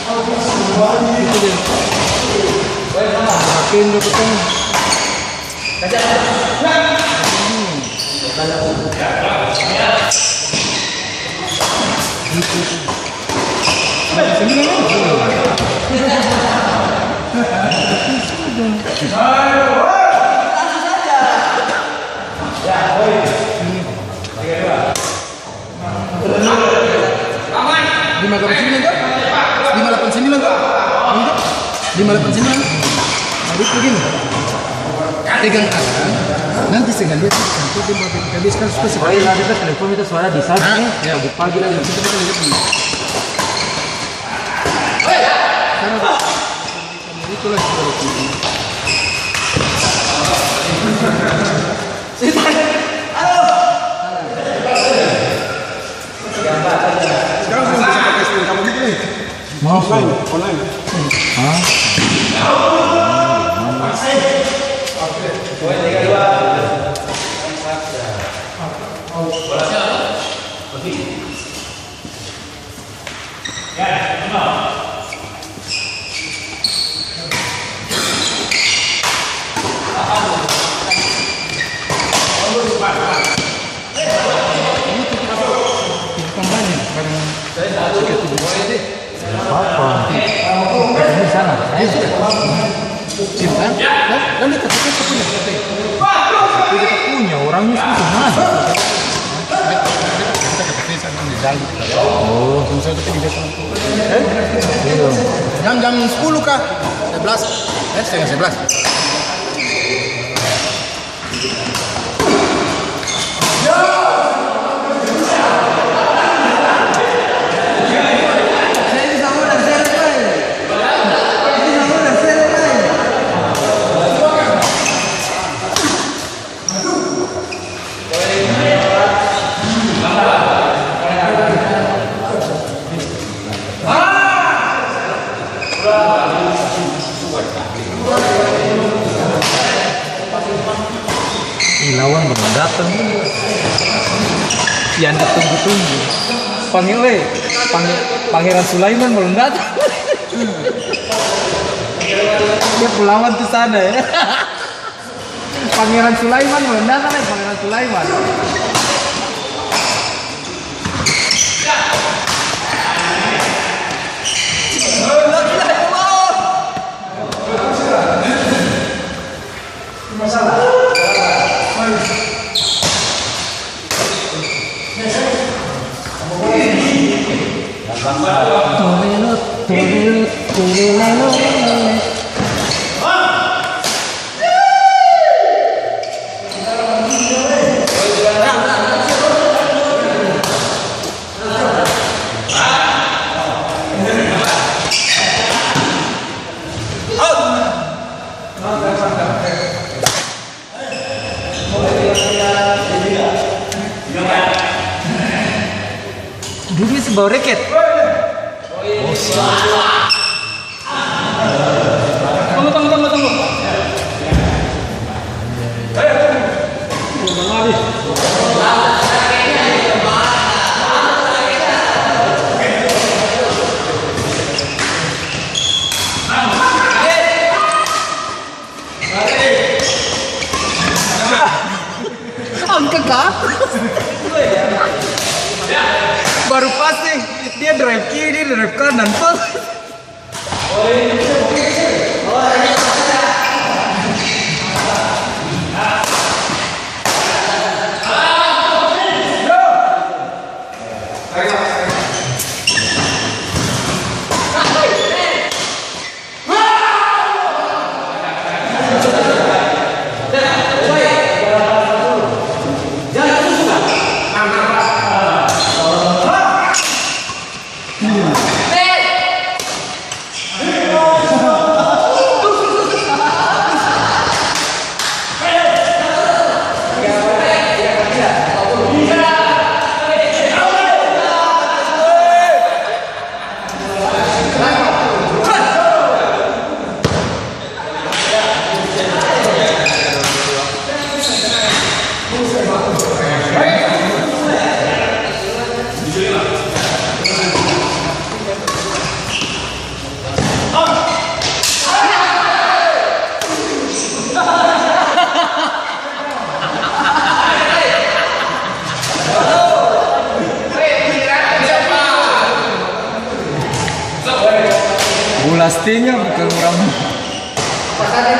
Itu dia. Hakim udah ketemu. Lima delapan sembilan kan? 589 kan? 589. Habis begini. Pegang akan. Nanti sekali lihat sampai dia mau habiskan spesial. Oh iya, kita telepon itu suara di sana. Ya. Pagi-pagi lagi kita lihat ini. Karena itulah suara TV. Sekarang saya bisa pakai skill kamu gitu nih. Mau Online. Hah? Apa? Ini di sana. Cinta? Dan dekat kita punya. Tapi kita punya orangnya itu mana? Oh, Saya itu di desa. Jam 10 kah? 11. Setengah 11. lawan belum datang. Yang ditunggu-tunggu. Pangeran Sulaiman belum datang. Dia pelawan ke sana ya. Pangeran Sulaiman belum datang ya, Pangeran Sulaiman. Dulu sebuah raket. Tunggu. Angkat kah? Baru passing, dia drive kiri, dia drive kanan, pas. Pastinya bukan kamu. Pas tadi